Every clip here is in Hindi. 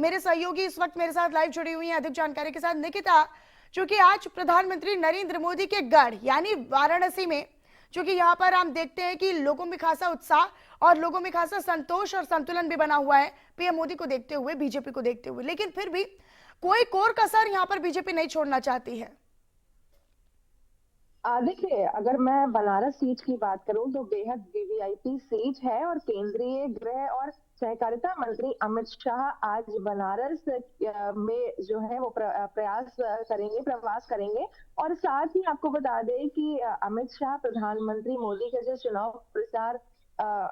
मेरे सहयोगी इस वक्त मेरे साथ लाइव जुड़ी हुई हैं अधिक जानकारी के साथ। निकिता, चूंकि आज प्रधानमंत्री नरेंद्र मोदी के गढ़ यानी वाराणसी में, चूंकि यहाँ पर हम देखते हैं कि लोगों में खासा उत्साह और लोगों में खासा संतोष और संतुलन भी बना हुआ है पीएम मोदी को देखते हुए, बीजेपी को देखते हुए, लेकिन फिर भी कोई कोर कसर यहाँ पर बीजेपी नहीं छोड़ना चाहती है। देखिए, अगर मैं बनारस सीट की बात करूं तो बेहद वीवीआईपी सीट है और केंद्रीय गृह और सहकारिता मंत्री अमित शाह आज बनारस में जो है वो प्रयास करेंगे, प्रवास करेंगे। और साथ ही आपको बता दें कि अमित शाह प्रधानमंत्री मोदी का जो चुनाव प्रचार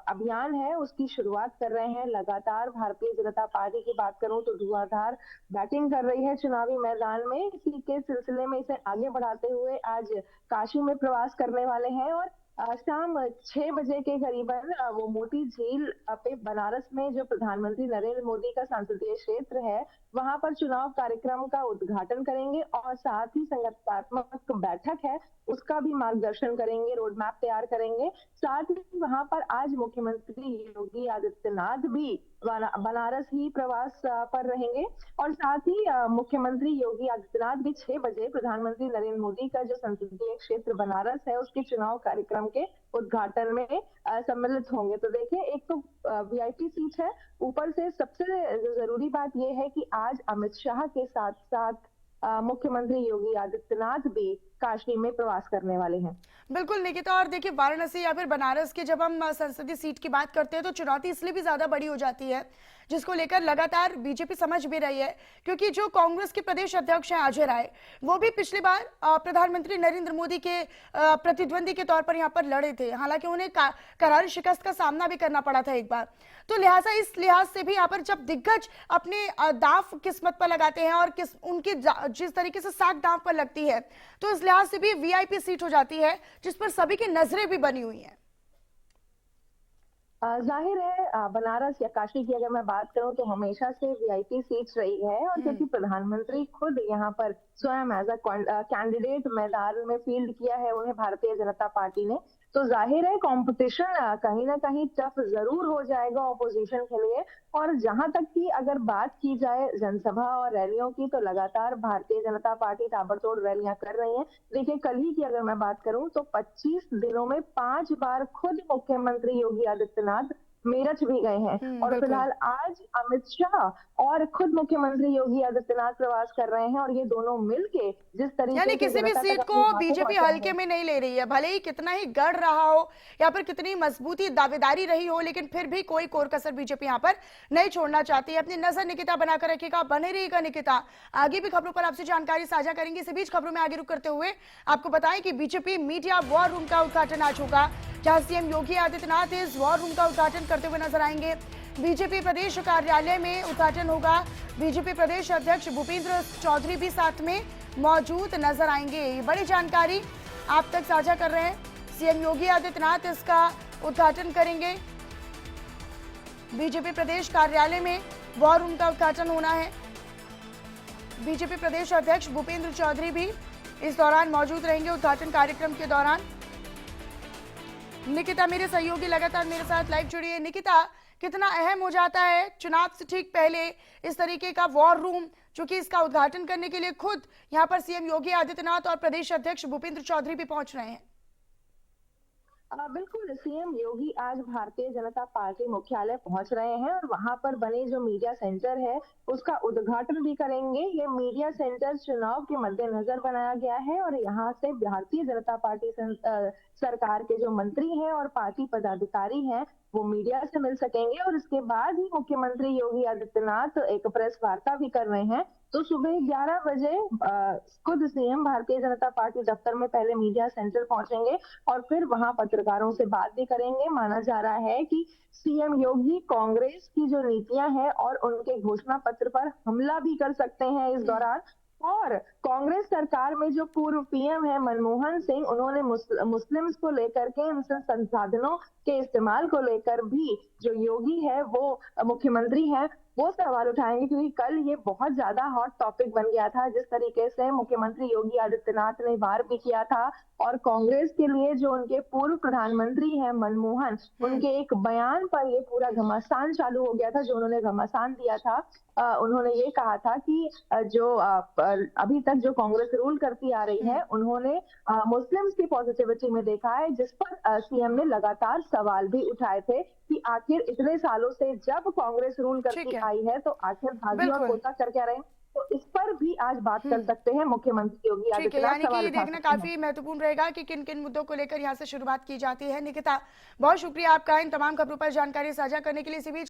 अभियान है उसकी शुरुआत कर रहे हैं। लगातार भारतीय जनता पार्टी की बात करूं तो धुआंधार बैटिंग कर रही है चुनावी मैदान में। इसी के सिलसिले में इसे आगे बढ़ाते हुए आज काशी में प्रवास करने वाले हैं और शाम 6 बजे के करीबन वो मोती झील पे बनारस में जो प्रधानमंत्री नरेंद्र मोदी का संसदीय क्षेत्र है वहां पर चुनाव कार्यक्रम का उद्घाटन करेंगे और साथ ही संगठनात्मक बैठक है उसका भी मार्गदर्शन करेंगे, रोड मैप तैयार करेंगे। साथ ही वहां पर आज मुख्यमंत्री योगी आदित्यनाथ भी बनारस ही प्रवास पर रहेंगे और साथ ही मुख्यमंत्री योगी आदित्यनाथ भी 6 बजे प्रधानमंत्री नरेंद्र मोदी का जो संसदीय क्षेत्र बनारस है उसके चुनाव कार्यक्रम के उद्घाटन में सम्मिलित होंगे। तो देखिए, एक तो वीआईपी सीट है, ऊपर से सबसे जो जरूरी बात यह है कि आज अमित शाह के साथ साथ मुख्यमंत्री योगी आदित्यनाथ भी काशी में प्रवास करने वाले हैं। बिल्कुल निकिता, और देखिए वाराणसी या फिर बनारस की जब हम संसदीय सीट की बात करते हैं तो चुनौती इसलिए भी ज्यादा बड़ी हो जाती है, जिसको लेकर लगातार बीजेपी समझ भी रही है, क्योंकि जो कांग्रेस के प्रदेश अध्यक्ष हैं अजय राय, वो भी पिछली बार प्रधानमंत्री नरेंद्र मोदी के प्रतिद्वंदी के तौर पर यहाँ पर लड़े थे। हालांकि उन्हें करारी शिकस्त का सामना भी करना पड़ा था एक बार। तो लिहाजा इस लिहाज से भी यहाँ पर जब दिग्गज अपने दांव किस्मत पर लगाते हैं और उनकी जिस तरीके से साख दांव पर लगती है, तो इस लिहाज से भी वीआईपी सीट हो जाती है जिस पर सभी की नजरें भी बनी हुई हैं। जाहिर है, बनारस या काशी की अगर मैं बात करूं तो हमेशा से वीआईपी सीट रही है और क्योंकि प्रधानमंत्री खुद यहाँ पर स्वयं एज अ कैंडिडेट मैदान में फील्ड किया है उन्हें भारतीय जनता पार्टी ने, तो जाहिर है कंपटीशन कहीं ना कहीं टफ जरूर हो जाएगा ऑपोजिशन के लिए। और जहां तक की अगर बात की जाए जनसभा और रैलियों की तो लगातार भारतीय जनता पार्टी ताबड़तोड़ रैलियां कर रही है। देखिए, कल ही की अगर मैं बात करूं तो 25 दिनों में 5 बार खुद मुख्यमंत्री योगी आदित्यनाथ मेरठ भी गए हैं और फिलहाल आज अमित शाह और खुद मुख्यमंत्री योगी आदित्यनाथ प्रवास कर रहे हैं और ये दोनों मिलके जिस तरीके यानी किसी भी सीट को बीजेपी हल्के में नहीं ले रही है, भले ही कितना ही गढ़ रहा हो या फिर कितनी मजबूती दावेदारी रही हो, लेकिन फिर भी कोई कोर कसर बीजेपी यहाँ पर नहीं छोड़ना चाहती है। अपनी नजर निकिता बनाकर रखिएगा, बने रहिएगा निकिता, आगे भी खबरों पर आपसे जानकारी साझा करेंगे। इसी बीच खबरों में आगे रुक करते हुए आपको बताएं कि बीजेपी मीडिया वॉर रूम का उद्घाटन आज होगा, जहां सीएम योगी आदित्यनाथ इस वॉर रूम का उद्घाटन करते हुए नजर आएंगे। बीजेपी प्रदेश कार्यालय में उद्घाटन होगा। बीजेपी प्रदेश अध्यक्ष भूपेंद्र चौधरी भी साथ में मौजूद नजर आएंगे। ये बड़ी जानकारी आप तक साझा कर रहे हैं। सीएम योगी आदित्यनाथ इसका उद्घाटन करेंगे। बीजेपी प्रदेश कार्यालय में वॉर रूम का उद्घाटन होना है। बीजेपी प्रदेश अध्यक्ष भूपेंद्र चौधरी भी इस दौरान मौजूद रहेंगे उद्घाटन कार्यक्रम के दौरान। निकिता मेरे सहयोगी लगातार मेरे साथ लाइव जुड़ी है। निकिता, कितना अहम हो जाता है चुनाव से ठीक पहले इस तरीके का वॉर रूम, चूंकि इसका उद्घाटन करने के लिए खुद यहां पर सीएम योगी आदित्यनाथ और प्रदेश अध्यक्ष भूपेंद्र चौधरी भी पहुंच रहे हैं। बिल्कुल, सीएम योगी आज भारतीय जनता पार्टी मुख्यालय पहुंच रहे हैं और वहां पर बने जो मीडिया सेंटर है उसका उद्घाटन भी करेंगे। ये मीडिया सेंटर चुनाव के मद्देनजर बनाया गया है और यहाँ से भारतीय जनता पार्टी सरकार के जो मंत्री हैं और पार्टी पदाधिकारी हैं वो मीडिया से मिल सकेंगे और इसके बाद ही मुख्यमंत्री योगी आदित्यनाथ एक प्रेस वार्ता भी कर रहे हैं। तो सुबह 11 बजे खुद सीएम भारतीय जनता पार्टी दफ्तर में पहले मीडिया सेंटर पहुंचेंगे और फिर वहां पत्रकारों से बात भी करेंगे। माना जा रहा है कि सीएम योगी कांग्रेस की जो नीतियां हैं और उनके घोषणा पत्र पर हमला भी कर सकते हैं इस दौरान। और कांग्रेस सरकार में जो पूर्व पीएम है मनमोहन सिंह, उन्होंने मुस्लिम्स को लेकर के उनसे संसाधनों के इस्तेमाल को लेकर भी जो योगी है वो मुख्यमंत्री है वो सवाल उठाएंगे, क्योंकि कल ये बहुत ज्यादा हॉट टॉपिक बन गया था, जिस तरीके से मुख्यमंत्री योगी आदित्यनाथ ने वार भी किया था और कांग्रेस के लिए जो उनके पूर्व प्रधानमंत्री हैं मनमोहन, उनके एक बयान पर ये पूरा घमासान चालू हो गया था, जो उन्होंने घमासान दिया था। उन्होंने ये कहा था कि अभी तक जो कांग्रेस रूल करती आ रही है, उन्होंने मुस्लिम्स की पॉजिटिविटी में देखा है, जिस पर सीएम ने लगातार सवाल भी उठाए थे कि आखिर इतने सालों से जब कांग्रेस रूल ठीक करती है। आई है तो आखिर भाजपा और बिल्कुल। कोटा कर क्या रहे हैं? तो इस पर भी आज बात कर सकते हैं मुख्यमंत्री योगी ठीक है, आदित्यनाथ, यानी कि सवाल ये उठा देखना सकते हैं। काफी महत्वपूर्ण रहेगा कि किन किन मुद्दों को लेकर यहाँ से शुरुआत की जाती है। निकिता, बहुत शुक्रिया आपका इन तमाम खबरों पर जानकारी साझा करने के लिए। इसी बीच